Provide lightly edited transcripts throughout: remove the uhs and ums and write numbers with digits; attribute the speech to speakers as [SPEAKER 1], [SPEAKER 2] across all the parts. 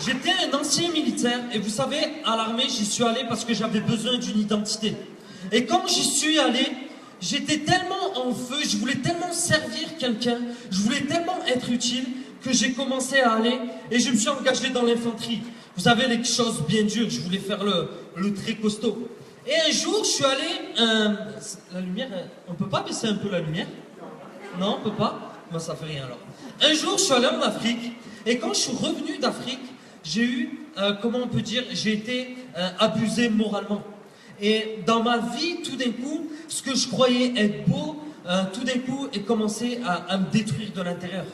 [SPEAKER 1] J'étais un ancien militaire et vous savez, à l'armée, j'y suis allé parce que j'avais besoin d'une identité. Et quand j'y suis allé, j'étais tellement en feu, je voulais tellement servir quelqu'un, je voulais tellement être utile que j'ai commencé à aller et je me suis engagé dans l'infanterie. Vous savez, les choses bien dures, je voulais faire le très costaud. Et un jour, je suis allé... la lumière, on peut pas baisser un peu la lumière? Non, on peut pas? Moi, ça fait rien alors. Un jour, je suis allé en Afrique et quand je suis revenu d'Afrique, j'ai eu, comment on peut dire, j'ai été abusé moralement. Et dans ma vie, tout d'un coup, ce que je croyais être beau, tout d'un coup, est commencé à me détruire de l'intérieur.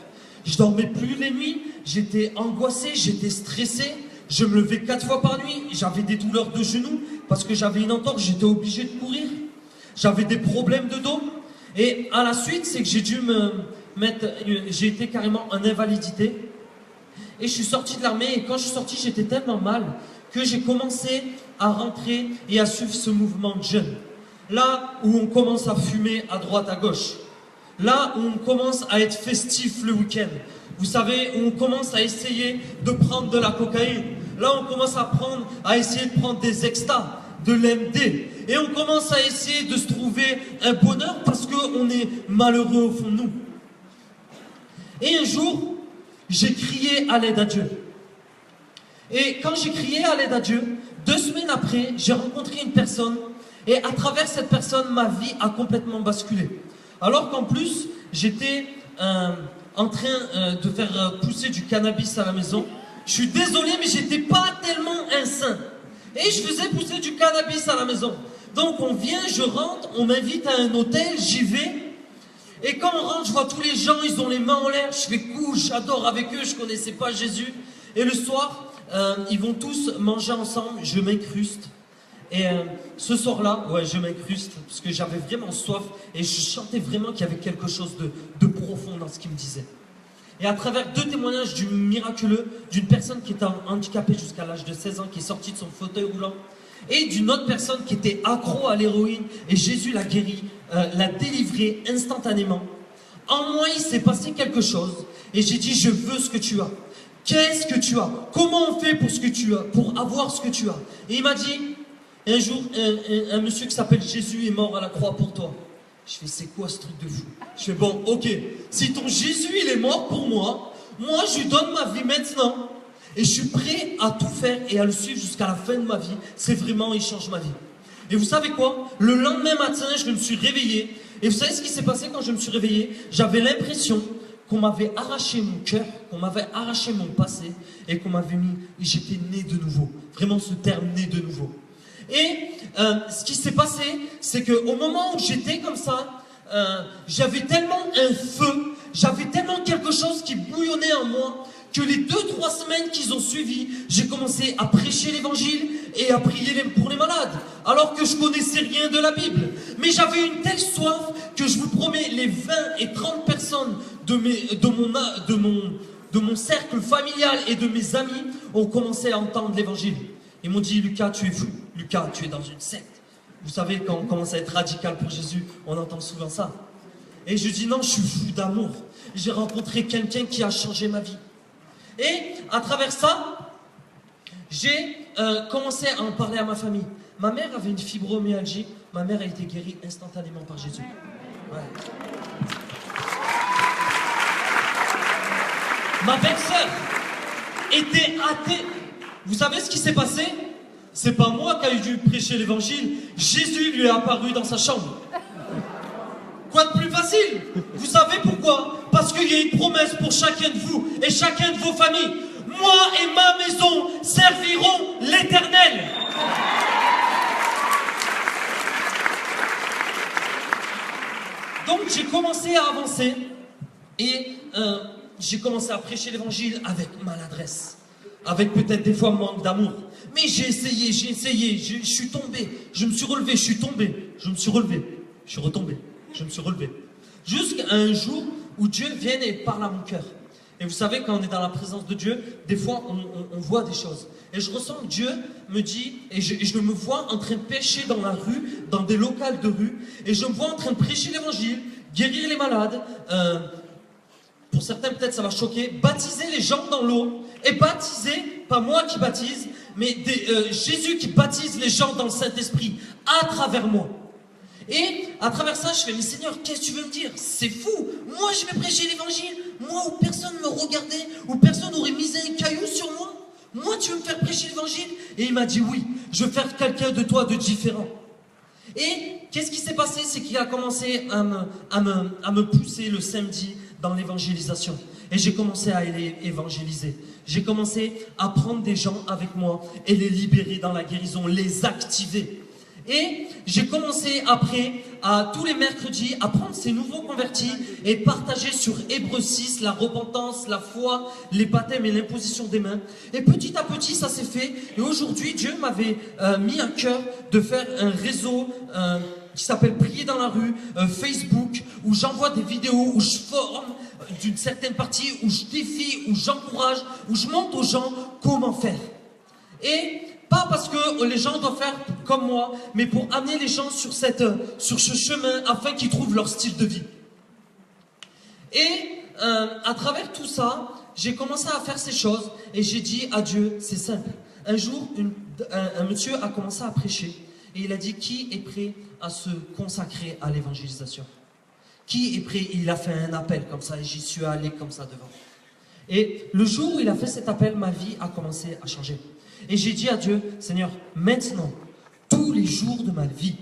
[SPEAKER 1] Je dormais plus les nuits, j'étais angoissé, j'étais stressé, je me levais 4 fois par nuit, j'avais des douleurs de genoux parce que j'avais une entorse, j'étais obligé de courir. J'avais des problèmes de dos. Et à la suite, c'est que j'ai dû me mettre, j'ai été carrément en invalidité. Et je suis sorti de l'armée et quand je suis sorti, j'étais tellement mal que j'ai commencé à rentrer et à suivre ce mouvement de jeunes. Là où on commence à fumer à droite, à gauche. Là où on commence à être festif le week-end. Vous savez, où on commence à essayer de prendre de la cocaïne. Là on commence à essayer de prendre des extas, de l'MD. Et on commence à essayer de se trouver un bonheur parce qu'on est malheureux au fond de nous. Et un jour, j'ai crié à l'aide à Dieu. Et quand j'ai crié à l'aide à Dieu, 2 semaines après, j'ai rencontré une personne et à travers cette personne, ma vie a complètement basculé. Alors qu'en plus, j'étais en train de faire pousser du cannabis à la maison. Je suis désolé, mais j'étais pas tellement un saint. Et je faisais pousser du cannabis à la maison. Donc on vient, je rentre, on m'invite à un hôtel, j'y vais. Et quand on rentre, je vois tous les gens, ils ont les mains en l'air, je fais cool, j'adore avec eux, je connaissais pas Jésus. Et le soir, ils vont tous manger ensemble, je m'incruste. Et ce soir-là, ouais, je m'incruste, parce que j'avais vraiment soif, et je sentais vraiment qu'il y avait quelque chose de profond dans ce qu'il me disait. Et à travers 2 témoignages du miraculeux, d'une personne qui était handicapée jusqu'à l'âge de 16 ans, qui est sortie de son fauteuil roulant, et d'une autre personne qui était accro à l'héroïne, et Jésus l'a guéri, l'a délivré instantanément. En moi, il s'est passé quelque chose, et j'ai dit, je veux ce que tu as. Qu'est-ce que tu as? Comment on fait pour ce que tu as, pour avoir ce que tu as? Et il m'a dit, un jour, un monsieur qui s'appelle Jésus est mort à la croix pour toi. Je fais, c'est quoi ce truc de fou? Je fais, bon, ok, si ton Jésus, il est mort pour moi, moi, je lui donne ma vie maintenant. Et je suis prêt à tout faire et à le suivre jusqu'à la fin de ma vie. C'est vraiment, il change ma vie. Et vous savez quoi? Le lendemain matin, je me suis réveillé. Et vous savez ce qui s'est passé quand je me suis réveillé? J'avais l'impression qu'on m'avait arraché mon cœur, qu'on m'avait arraché mon passé et qu'on m'avait mis, et j'étais né de nouveau. Vraiment ce terme, né de nouveau. Et ce qui s'est passé, c'est qu'au moment où j'étais comme ça, j'avais tellement un feu, j'avais tellement quelque chose qui bouillonnait en moi, que les 2-3 semaines qui ont suivi, j'ai commencé à prêcher l'évangile et à prier pour les malades, alors que je connaissais rien de la Bible. Mais j'avais une telle soif que je vous promets, les 20 et 30 personnes de mon cercle familial et de mes amis ont commencé à entendre l'évangile. Ils m'ont dit, Lucas, tu es fou. Lucas, tu es dans une secte. Vous savez, quand on commence à être radical pour Jésus, on entend souvent ça. Et je dis, non, je suis fou d'amour. J'ai rencontré quelqu'un qui a changé ma vie. Et à travers ça, j'ai commencé à en parler à ma famille. Ma mère avait une fibromyalgie. Ma mère a été guérie instantanément par Jésus. Ouais. Ma belle-sœur était athée. Vous savez ce qui s'est passé? C'est pas moi qui ai dû prêcher l'évangile. Jésus lui est apparu dans sa chambre. Quoi de plus facile? Vous savez pourquoi? Parce qu'il y a une promesse pour chacun de vous et chacun de vos familles. Moi et ma maison serviront l'Éternel. Donc j'ai commencé à avancer et j'ai commencé à prêcher l'évangile avec maladresse. Avec peut-être des fois manque d'amour. Mais j'ai essayé, je suis tombé, je me suis relevé, je suis tombé, je me suis relevé, je suis retombé, je me suis relevé. Jusqu'à un jour où Dieu vient et parle à mon cœur. Et vous savez, quand on est dans la présence de Dieu, des fois on voit des choses. Et je ressens que Dieu me dit, et je me vois en train de pêcher dans la rue, dans des locales de rue, et je me vois en train de prêcher l'évangile, guérir les malades, pour certains peut-être ça va choquer, baptiser les gens dans l'eau. Et baptiser, pas moi qui baptise, mais Jésus qui baptise les gens dans le Saint-Esprit, à travers moi. Et à travers ça, je fais, mais Seigneur, qu'est-ce que tu veux me dire? C'est fou. Moi, je vais prêcher l'évangile. Moi, où personne ne me regardait, où personne n'aurait misé un caillou sur moi. Moi, tu veux me faire prêcher l'évangile? Et il m'a dit, oui, je veux faire quelqu'un de toi de différent. Et qu'est-ce qui s'est passé? C'est qu'il a commencé à me pousser le samedi dans l'évangélisation. Et j'ai commencé à aller évangéliser. J'ai commencé à prendre des gens avec moi et les libérer dans la guérison, les activer. Et j'ai commencé après, à tous les mercredis, à prendre ces nouveaux convertis et partager sur Hébreux 6 la repentance, la foi, les baptêmes et l'imposition des mains. Et petit à petit, ça s'est fait. Et aujourd'hui, Dieu m'avait mis à cœur de faire un réseau qui s'appelle Prier dans la rue, Facebook, où j'envoie des vidéos, où je forme d'une certaine partie, où je défie, où j'encourage, où je montre aux gens comment faire. Et pas parce que les gens doivent faire comme moi, mais pour amener les gens sur ce chemin afin qu'ils trouvent leur style de vie. Et à travers tout ça, j'ai commencé à faire ces choses et j'ai dit à Dieu, c'est simple. Un jour, un monsieur a commencé à prêcher et il a dit, qui est prêt à se consacrer à l'évangélisation? Qui est prêt? Il a fait un appel comme ça et j'y suis allé comme ça devant. Et le jour où il a fait cet appel, ma vie a commencé à changer. Et j'ai dit à Dieu, Seigneur, maintenant, tous les jours de ma vie,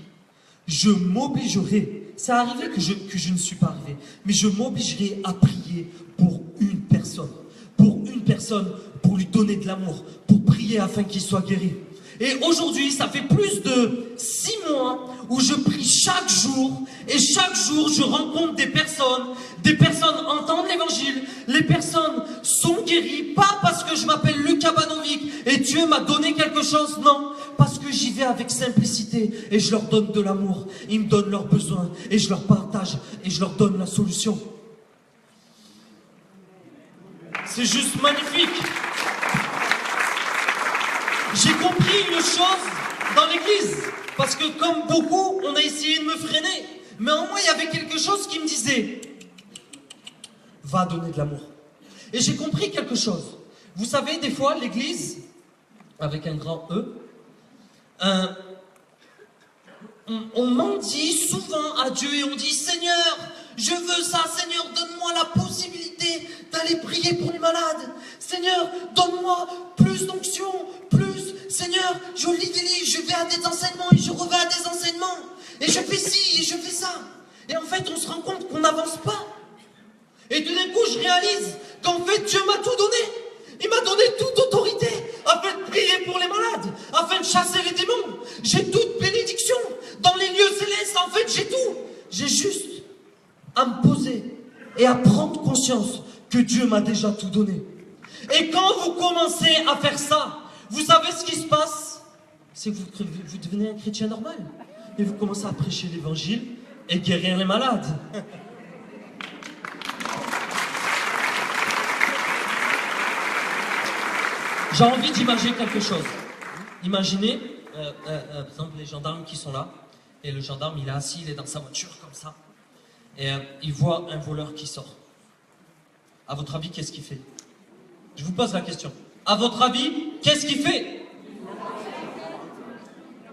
[SPEAKER 1] je m'obligerai, c'est arrivé que je ne suis pas arrivé, mais je m'obligerai à prier pour une personne, pour lui donner de l'amour, pour prier afin qu'il soit guéri. Et aujourd'hui, ça fait plus de 6 mois où je prie chaque jour, et chaque jour, je rencontre des personnes entendent l'évangile, les personnes sont guéries, pas parce que je m'appelle Lucas Banovic et Dieu m'a donné quelque chose, non, parce que j'y vais avec simplicité et je leur donne de l'amour, ils me donnent leurs besoins et je leur partage et je leur donne la solution. C'est juste magnifique. J'ai compris une chose dans l'église, parce que comme beaucoup, on a essayé de me freiner. Mais en moi, il y avait quelque chose qui me disait, va donner de l'amour. Et j'ai compris quelque chose. Vous savez, des fois, l'église, avec un grand E, on mendie souvent à Dieu et on dit, Seigneur, je veux ça, Seigneur, donne-moi la possibilité d'aller prier pour les malades. Seigneur, donne-moi plus d'onction, plus. Seigneur, je lis des livres, je vais à des enseignements et je reviens à des enseignements. Et je fais ci et je fais ça. Et en fait, on se rend compte qu'on n'avance pas. Et tout d'un coup, je réalise qu'en fait, Dieu m'a tout donné. Il m'a donné toute autorité afin de prier pour les malades, afin de chasser les démons. J'ai toute bénédiction dans les lieux célestes. En fait, j'ai tout. J'ai juste à me poser et à prendre conscience que Dieu m'a déjà tout donné. Et quand vous commencez à faire ça, vous savez ce qui se passe? C'est que vous devenez un chrétien normal. Et vous commencez à prêcher l'évangile et guérir les malades. J'ai envie d'imaginer quelque chose. Imaginez, par exemple, les gendarmes qui sont là. Et le gendarme, il est assis, il est dans sa voiture comme ça. Et il voit un voleur qui sort. À votre avis, qu'est-ce qu'il fait? Je vous pose la question. À votre avis, qu'est-ce qu'il fait?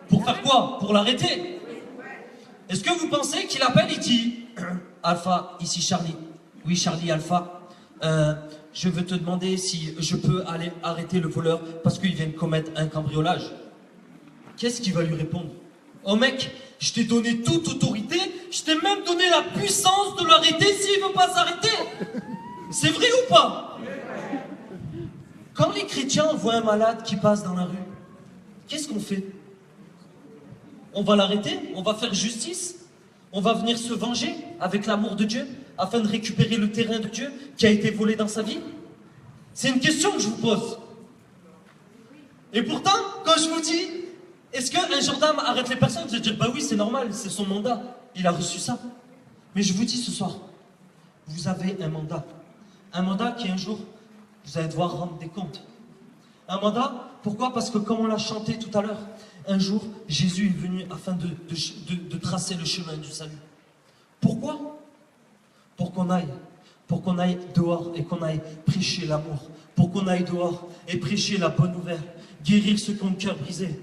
[SPEAKER 1] Pour faire quoi? Pour l'arrêter? Est-ce que vous pensez qu'il appelle, il dit Alpha, ici Charlie. Oui, Charlie, Alpha. Je veux te demander si je peux aller arrêter le voleur parce qu'il vient de commettre un cambriolage. Qu'est-ce qu'il va lui répondre? Oh mec, je t'ai donné toute autorité, je t'ai même donné la puissance de l'arrêter s'il ne veut pas s'arrêter. C'est vrai ou pas? Quand les chrétiens voient un malade qui passe dans la rue, qu'est-ce qu'on fait? On va l'arrêter? On va faire justice? On va venir se venger avec l'amour de Dieu afin de récupérer le terrain de Dieu qui a été volé dans sa vie? C'est une question que je vous pose. Et pourtant, quand je vous dis, est-ce qu'un gendarme arrête les personnes? Je vais dire, bah oui, c'est normal, c'est son mandat. Il a reçu ça. Mais je vous dis ce soir, vous avez un mandat. Un mandat qui un jour, vous allez devoir rendre des comptes. Un mandat, pourquoi? Parce que comme on l'a chanté tout à l'heure, un jour, Jésus est venu afin de tracer le chemin du salut. Pourquoi? Pour qu'on aille pour qu'on aille dehors et qu'on aille prêcher l'amour, pour qu'on aille dehors et prêcher la bonne nouvelle, guérir ceux qui ont le cœur brisé,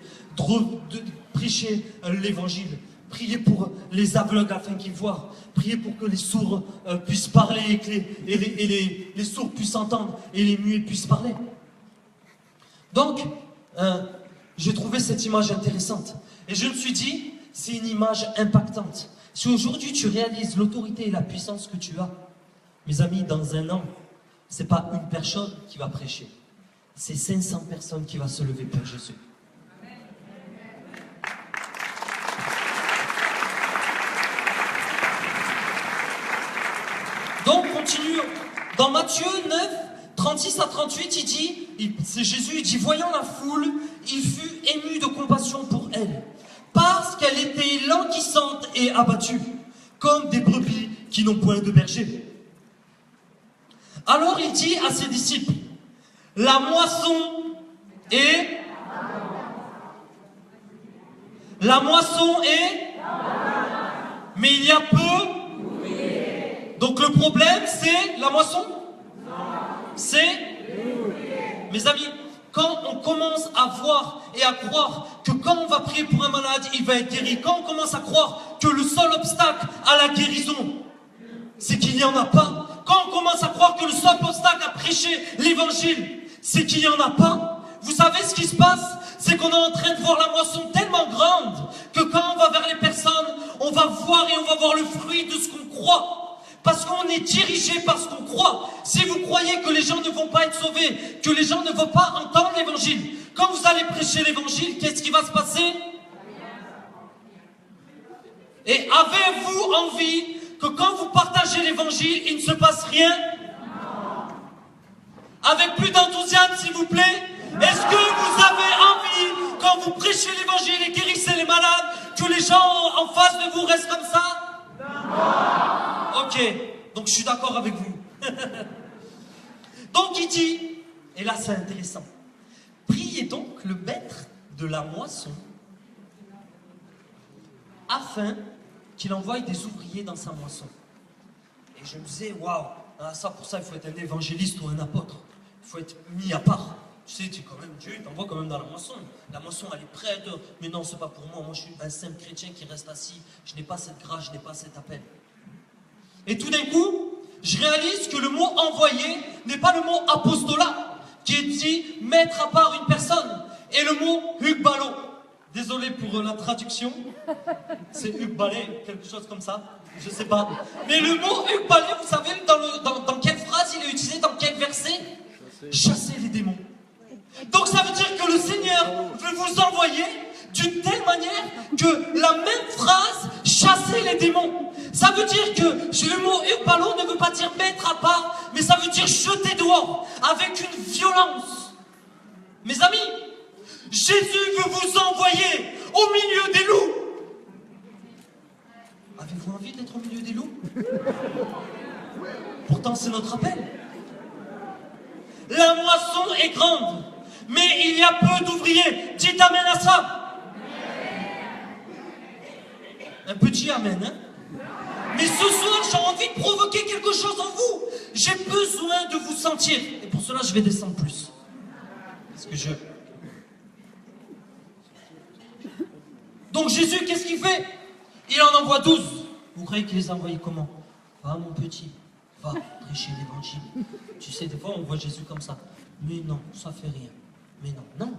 [SPEAKER 1] prêcher l'évangile, prier pour les aveugles afin qu'ils voient, prier pour que les sourds puissent parler et que les sourds puissent entendre et les muets puissent parler. Donc, j'ai trouvé cette image intéressante et je me suis dit, c'est une image impactante. Si aujourd'hui tu réalises l'autorité et la puissance que tu as, mes amis, dans un an, c'est pas une personne qui va prêcher, c'est 500 personnes qui vont se lever pour Jésus. Donc, continue. Dans Matthieu 9, 36 à 38, il dit, c'est Jésus, il dit, voyant la foule, il fut ému de compassion pour elle, parce qu'elle était languissante et abattue, comme des brebis qui n'ont point de berger. Alors il dit à ses disciples, la moisson est... La moisson est... Mais il y a peu... Donc le problème c'est la moisson? C'est... Mes amis, quand on commence à voir et à croire que quand on va prier pour un malade, il va être guéri, quand on commence à croire que le seul obstacle à la guérison, c'est qu'il n'y en a pas, quand on commence à croire que le seul obstacle à prêcher l'évangile, c'est qu'il n'y en a pas, vous savez ce qui se passe? C'est qu'on est en train de voir la moisson tellement grande que quand on va vers les personnes, on va voir et on va voir le fruit de ce qu'on croit. Parce qu'on est dirigé par ce qu'on croit. Si vous croyez que les gens ne vont pas être sauvés, que les gens ne vont pas entendre l'évangile, quand vous allez prêcher l'évangile, qu'est-ce qui va se passer? Et avez-vous envie que quand vous partagez l'évangile, il ne se passe rien? Avec plus d'enthousiasme, s'il vous plaît. Est-ce que vous avez envie, quand vous prêchez l'évangile et guérissez les malades, que les gens en face de vous restent comme ça? Ok, donc je suis d'accord avec vous. Donc il dit, et là c'est intéressant, priez donc le maître de la moisson afin qu'il envoie des ouvriers dans sa moisson. Et je me disais, waouh, ça pour ça il faut être un évangéliste ou un apôtre. Il faut être mis à part. Tu sais, tu es quand même Dieu, il t'envoie quand même dans la moisson. La moisson elle est prête, mais non c'est pas pour moi. Moi je suis un simple chrétien qui reste assis. Je n'ai pas cette grâce, je n'ai pas cet appel. Et tout d'un coup, je réalise que le mot envoyé n'est pas le mot apostolat, qui est dit mettre à part une personne. Et le mot hugbalo. Désolé pour la traduction. C'est hugbalé, quelque chose comme ça. Je sais pas. Mais le mot hugbalé, vous savez dans quelle phrase il est utilisé, dans quel verset? Chasser les démons. Donc ça veut dire que le Seigneur veut vous envoyer d'une telle manière que la même phrase, chasser les démons. Ça veut dire que le mot hugbalo ne veut pas dire mettre à part, mais ça veut dire jeter dehors, avec une violence. Mes amis, Jésus veut vous envoyer au milieu des loups. Avez-vous envie d'être au milieu des loups? Pourtant c'est notre appel. La moisson est grande, mais il y a peu d'ouvriers. Dites amen à ça. Un petit amen, hein? Mais ce soir, j'ai envie de provoquer quelque chose en vous. J'ai besoin de vous sentir. Et pour cela, je vais descendre plus. Parce que Donc Jésus, qu'est-ce qu'il fait? Il en envoie 12. Vous croyez qu'il les a envoyés comment? Va mon petit, va prêcher l'évangile. Tu sais, des fois, on voit Jésus comme ça. Mais non, ça fait rien. Mais non, non.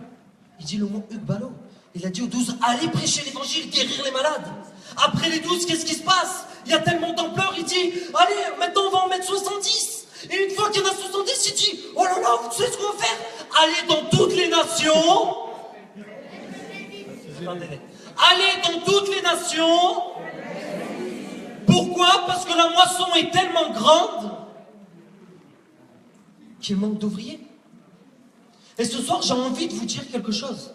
[SPEAKER 1] Il dit le mot hugbalo. Il a dit aux 12, allez prêcher l'évangile, guérir les malades. Après les 12, qu'est-ce qui se passe? Il y a tellement d'ampleur, il dit, allez, maintenant on va en mettre 70. Et une fois qu'il y en a 70, il dit, oh là là, vous savez ce qu'on va faire? Allez dans toutes les nations. Allez dans toutes les nations. Pourquoi? Parce que la moisson est tellement grande qu'il manque d'ouvriers. Et ce soir, j'ai envie de vous dire quelque chose.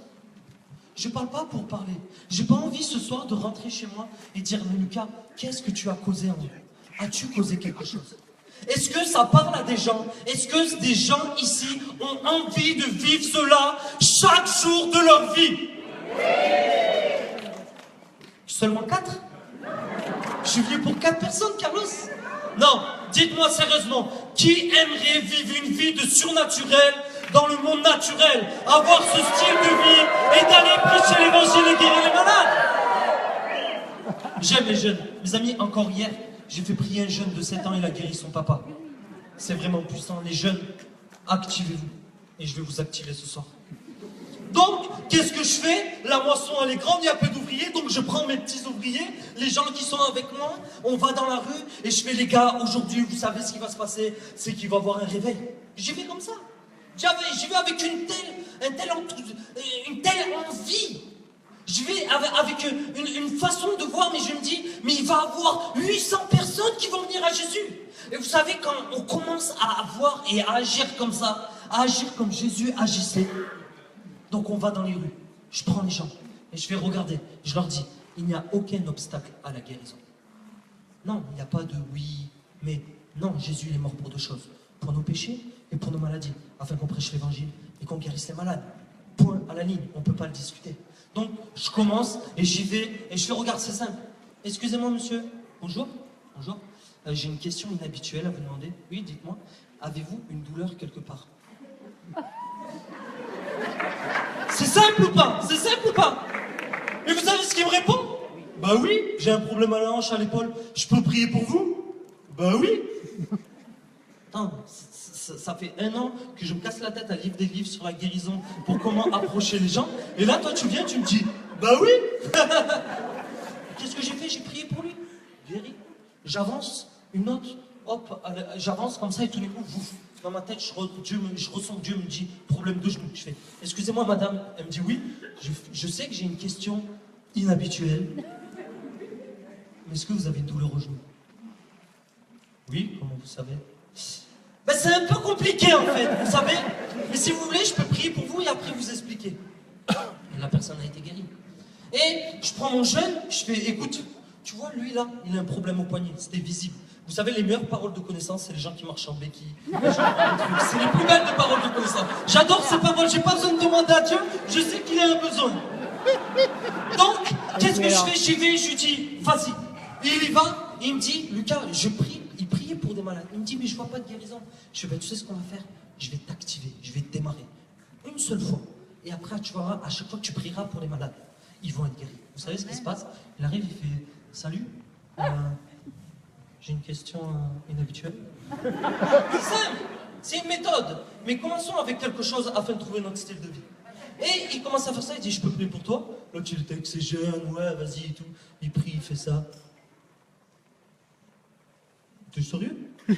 [SPEAKER 1] Je ne parle pas pour parler. J'ai pas envie ce soir de rentrer chez moi et dire, mais Lucas, qu'est-ce que tu as causé en moi? As-tu causé quelque chose? Est-ce que ça parle à des gens? Est-ce que des gens ici ont envie de vivre cela chaque jour de leur vie? Seulement 4? Je suis venu pour 4 personnes, Carlos. Non, dites-moi sérieusement, qui aimerait vivre une vie de surnaturel dans le monde naturel, avoir ce style de vie et d'aller prêcher l'évangile et guérir les malades? J'aime les jeunes. Mes amis, encore hier, j'ai fait prier un jeune de 7 ans, il a guéri son papa. C'est vraiment puissant. Les jeunes, activez-vous. Et je vais vous activer ce soir. Donc, qu'est-ce que je fais? La moisson, elle est grande, il y a peu d'ouvriers, donc je prends mes petits ouvriers, les gens qui sont avec moi, on va dans la rue, et je fais, les gars, aujourd'hui, vous savez ce qui va se passer, c'est qu'il va y avoir un réveil. J'y vais comme ça. J'y vais avec une telle envie. Je vais avec une façon de voir, mais je me dis, mais il va y avoir 800 personnes qui vont venir à Jésus. Et vous savez, quand on commence à voir et à agir comme ça, à agir comme Jésus agissait, donc on va dans les rues, je prends les gens, et je vais regarder, je leur dis, il n'y a aucun obstacle à la guérison. Non, il n'y a pas de oui, mais non, Jésus il est mort pour 2 choses, pour nos péchés et pour nos maladies, afin qu'on prêche l'évangile et qu'on guérisse les malades. Point à la ligne, on ne peut pas le discuter. Donc, je commence et j'y vais et je fais, regarde, c'est simple. Excusez-moi, monsieur. Bonjour. Bonjour. J'ai une question inhabituelle à vous demander. Oui, dites-moi. Avez-vous une douleur quelque part? C'est simple ou pas? C'est simple ou pas? Et vous savez ce qu'il me répond? Bah oui, j'ai un problème à la hanche, à l'épaule. Je peux prier pour vous? Bah oui. Attends, ça fait 1 an que je me casse la tête à lire des livres sur la guérison pour comment approcher les gens. Et là, toi, tu viens, tu me dis, bah oui. Qu'est-ce que j'ai fait? J'ai prié pour lui. Guéri. J'avance, une autre, hop, j'avance comme ça et tout d'un coup, dans ma tête, je ressens que Dieu me dit, problème de genou. Je fais, excusez-moi madame. Elle me dit oui. Je sais que j'ai une question inhabituelle. Mais est-ce que vous avez une douleur au genou? Oui, comment vous savez? Ben, c'est un peu compliqué en fait, vous savez. Mais si vous voulez, je peux prier pour vous et après vous expliquer. Et la personne a été guérie. Et je prends mon jeune, je fais, écoute, tu vois, lui là, il a un problème au poignet, c'était visible. Vous savez, les meilleures paroles de connaissance, c'est les gens qui marchent en béquille. C'est les plus belles de paroles de connaissance. J'adore ces paroles, j'ai pas besoin de demander à Dieu, je sais qu'il a un besoin. Donc, qu'est-ce que je fais? J'y vais, je lui dis, vas-y. Et il y va, et il me dit, Lucas, je prie. Il priait pour des malades. Il me dit, mais je vois pas de guérison. Je fais, ben, tu sais ce qu'on va faire? Je vais t'activer, je vais te démarrer. Une seule fois. Et après, tu verras, à chaque fois que tu prieras pour les malades, ils vont être guéris. Vous savez ce qui se passe? Il arrive, il fait, salut, j'ai une question inhabituelle. C'est simple, c'est une méthode. Mais commençons avec quelque chose afin de trouver notre style de vie. Et il commence à faire ça, il dit, je peux prier pour toi? L'autre, il était avec ses jeunes, ouais, vas-y et tout. Il prie, il fait ça. T'es sérieux? Vous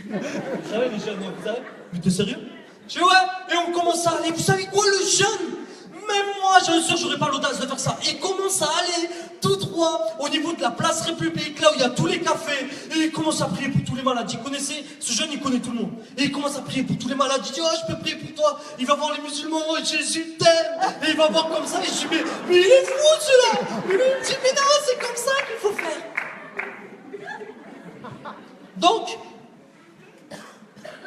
[SPEAKER 1] savez, les jeunes, vous savez? Mais t'es sérieux? Je dis, ouais, et on commence à aller. Vous savez quoi, le jeune? Même moi, je suis sûr, j'aurais pas l'audace de faire ça. Il commence à aller tout droit au niveau de la place République, là où il y a tous les cafés. Et il commence à prier pour tous les malades. Il connaissait, ce jeune, il connaît tout le monde. Et il commence à prier pour tous les malades. Il dit, oh, je peux prier pour toi. Il va voir les musulmans, oh, Jésus t'aime. Et il va voir comme ça. Et je dis, mais il est fou, celui-là. Et lui, il me dit, mais non, c'est comme ça qu'il faut faire. Donc,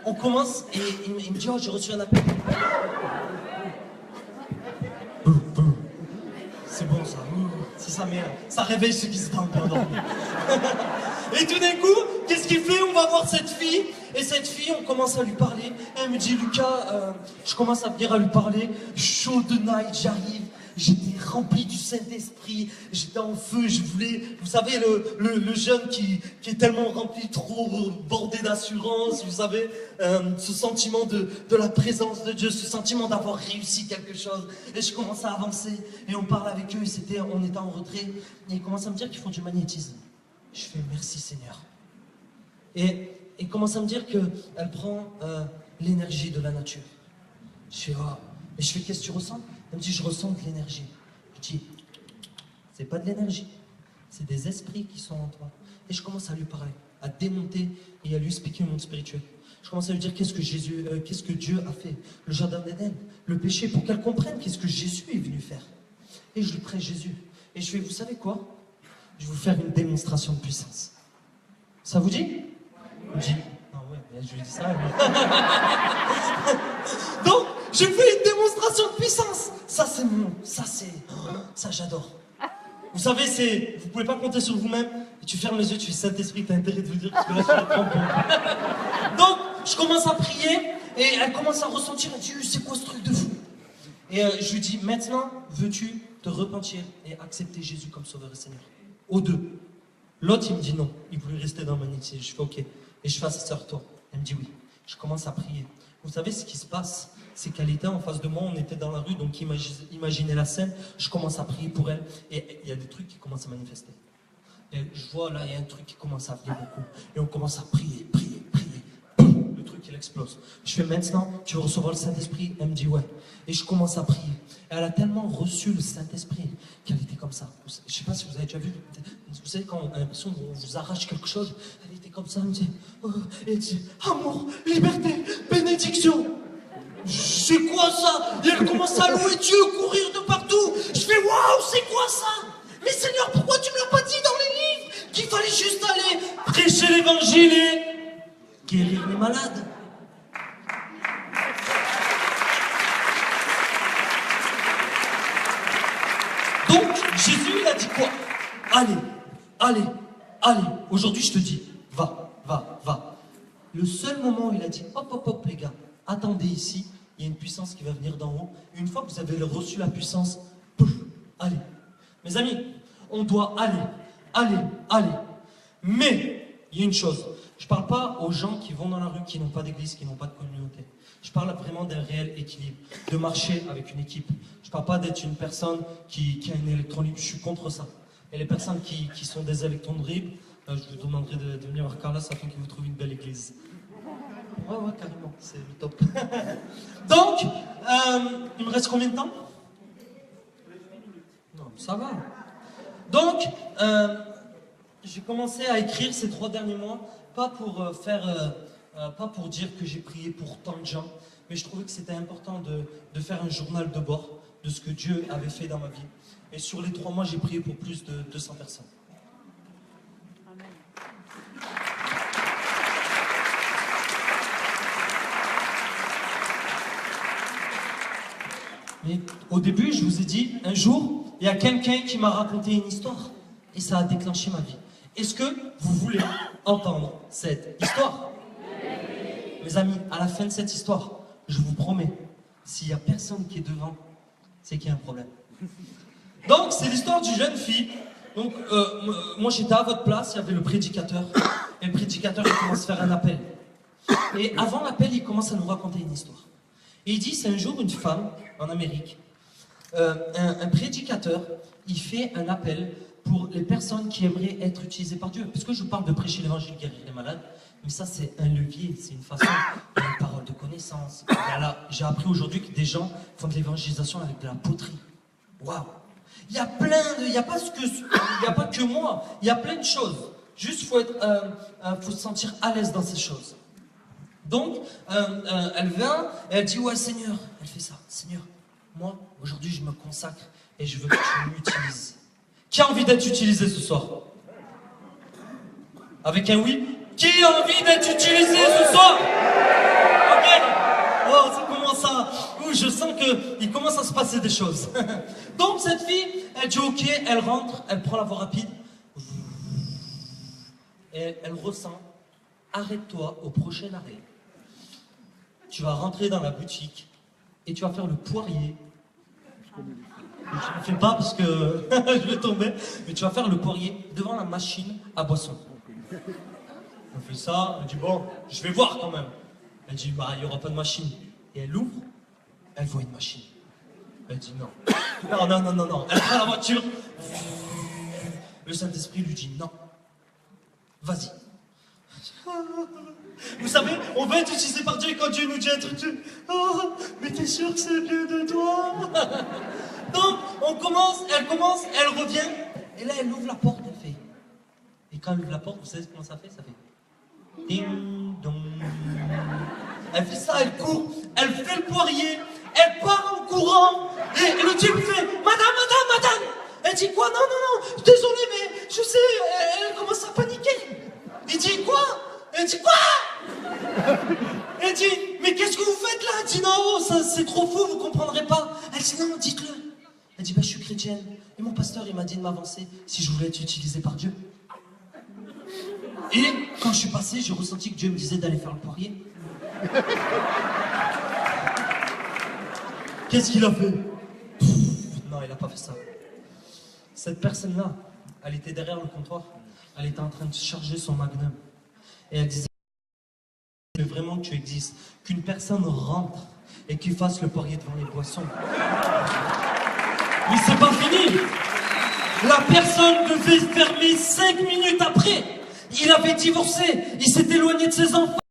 [SPEAKER 1] on commence et il me dit, oh, j'ai reçu un appel. C'est bon ça, c'est sa mère. Ça réveille ceux qui se sentent bien dormir. Et tout d'un coup, qu'est-ce qu'il fait? On va voir cette fille. Et cette fille, on commence à lui parler. Elle me dit, Lucas, je commence à venir à lui parler. Chaud de night, j'arrive. J'étais rempli du Saint-Esprit, j'étais en feu, je voulais, vous savez, le jeune qui est tellement rempli, trop bordé d'assurance, vous savez, ce sentiment de la présence de Dieu, ce sentiment d'avoir réussi quelque chose. Et je commence à avancer, et on parle avec eux, et on était en retrait, et ils commencent à me dire qu'ils font du magnétisme. Je fais merci Seigneur. Et ils commencent à me dire qu'elle prend l'énergie de la nature. Je fais, oh. Et je fais, qu'est-ce que tu ressens? Elle me dit, je ressens de l'énergie. Je dis, c'est pas de l'énergie, c'est des esprits qui sont en toi. Et je commence à lui parler, à démonter et à lui expliquer le monde spirituel. Je commence à lui dire qu'est-ce que Dieu a fait, le jardin d'Éden, le péché, pour qu'elle comprenne qu'est-ce que Jésus est venu faire. Et je lui prête Jésus. Et je fais, vous savez quoi? Je vais vous faire une démonstration de puissance. Ça vous dit? Il me dit, ah ouais, je lui dis ça. Donc, je fais une démonstration de puissance. Ça, j'adore. Vous savez, vous pouvez pas compter sur vous-même. Et tu fermes les yeux, tu fais Saint-Esprit, t'as intérêt de vous dire parce que là, je suis en train. Donc, je commence à prier et elle commence à ressentir. Elle dit, c'est quoi ce truc de fou? Et je lui dis, maintenant, veux-tu te repentir et accepter Jésus comme Sauveur et Seigneur? Aux deux. L'autre, il me dit non. Il voulait rester dans mon initié. Je fais OK. Et je fais à sa sœur, toi. Elle me dit oui. Je commence à prier. Vous savez ce qui se passe? C'est qu'elle était en face de moi, on était dans la rue, donc imaginez la scène. Je commence à prier pour elle et il y a des trucs qui commencent à manifester. Et je vois là, il y a un truc qui commence à venir beaucoup. Et on commence à prier. Boum, le truc, il explose. Je fais maintenant, tu veux recevoir le Saint-Esprit? Elle me dit ouais. Et je commence à prier. Et elle a tellement reçu le Saint-Esprit qu'elle était comme ça. Je ne sais pas si vous avez déjà vu. Vous savez, quand on a l'impression qu'on vous arrache quelque chose, elle était comme ça, elle me dit, oh, elle dit amour, liberté, bénédiction. C'est quoi ça? Et elle commence à louer Dieu, courir de partout. Je fais waouh, c'est quoi ça? Mais Seigneur, pourquoi tu me l'as pas dit dans les livres qu'il fallait juste aller prêcher l'évangile et guérir les malades? Donc, Jésus, il a dit quoi? Allez. Aujourd'hui, je te dis, va. Le seul moment où il a dit, hop, les gars, attendez ici, il y a une puissance qui va venir d'en haut. Et une fois que vous avez reçu la puissance, pouf, allez. Mes amis, on doit aller. Mais, il y a une chose, je ne parle pas aux gens qui vont dans la rue, qui n'ont pas d'église, qui n'ont pas de communauté. Je parle vraiment d'un réel équilibre, de marcher avec une équipe. Je ne parle pas d'être une personne qui a une électron libre, je suis contre ça. Et les personnes qui sont des électrons libres, je vous demanderai de venir voir Carlos afin qu'il vous trouve une belle église. Ouais, carrément, c'est le top. Donc, il me reste combien de temps? Non, ça va. Donc, j'ai commencé à écrire ces 3 derniers mois, pas pour dire que j'ai prié pour tant de gens, mais je trouvais que c'était important de faire un journal de bord de ce que Dieu avait fait dans ma vie. Et sur les 3 mois, j'ai prié pour plus de 200 personnes. Mais au début, je vous ai dit, un jour, il y a quelqu'un qui m'a raconté une histoire. Et ça a déclenché ma vie. Est-ce que vous voulez entendre cette histoire? Mes amis, à la fin de cette histoire, je vous promets, s'il n'y a personne qui est devant, c'est qu'il y a un problème. Donc, c'est l'histoire d'une jeune fille. Donc, moi, j'étais à votre place, il y avait le prédicateur. Et le prédicateur, il commence à faire un appel. Et avant l'appel, il commence à nous raconter une histoire. Et il dit, c'est un jour une femme, en Amérique, un prédicateur, il fait un appel pour les personnes qui aimeraient être utilisées par Dieu. Parce que je parle de prêcher l'évangile, guérir les malades, mais ça c'est un levier, c'est une façon, une parole de connaissance. Voilà, j'ai appris aujourd'hui que des gens font de l'évangélisation avec de la poterie. Waouh! Il y a il n'y a pas que moi, il y a plein de choses. Juste faut se sentir à l'aise dans ces choses. Donc, elle vient, et elle dit, ouais Seigneur, elle fait ça, Seigneur, moi, aujourd'hui je me consacre et je veux que tu m'utilises. Qui a envie d'être utilisé ce soir? Avec un oui? Qui a envie d'être utilisé ce soir? Ok. Oh, ça commence à... Ouh, je sens qu'il commence à se passer des choses. Donc cette fille, elle dit ok, elle rentre, elle prend la voie rapide. Et elle ressent, arrête-toi au prochain arrêt. Tu vas rentrer dans la boutique et tu vas faire le poirier. Je ne le fais pas parce que je vais tomber, mais tu vas faire le poirier devant la machine à boisson. On fait ça, elle dit bon, je vais voir quand même. Elle dit bah il n'y aura pas de machine. Et elle ouvre, elle voit une machine. Elle dit non. Non. Elle prend la voiture. Le Saint-Esprit lui dit non. Vas-y. Vous savez, on veut être utilisé par Dieu quand Dieu nous dit un truc. Oh, mais t'es sûr que c'est bien de toi? Donc, elle revient, et là, elle ouvre la porte, elle fait. Et quand elle ouvre la porte, vous savez comment ça fait? Ça fait. Ding dong. Elle fait ça, elle court, elle fait le poirier, elle part en courant, et le type fait Madame. Elle dit quoi? Non, désolé, mais je sais, elle commence à paniquer. Il dit quoi? Elle dit quoi? Elle dit mais qu'est-ce que vous faites là? Elle dit non, ça c'est trop fou, vous comprendrez pas. Elle dit non, dites-le. Elle dit, bah, je suis chrétienne. Et mon pasteur, il m'a dit de m'avancer si je voulais être utilisé par Dieu. Et quand je suis passé, j'ai ressenti que Dieu me disait d'aller faire le poirier. Qu'est-ce qu'il a fait? Non, il n'a pas fait ça. Cette personne-là, elle était derrière le comptoir. Elle était en train de charger son magnum. Et elle disait, je veux vraiment que tu existes. Qu'une personne rentre et qu'il fasse le poirier devant les boissons. Mais c'est pas fini. La personne devait fermer 5 minutes après. Il avait divorcé. Il s'est éloigné de ses enfants.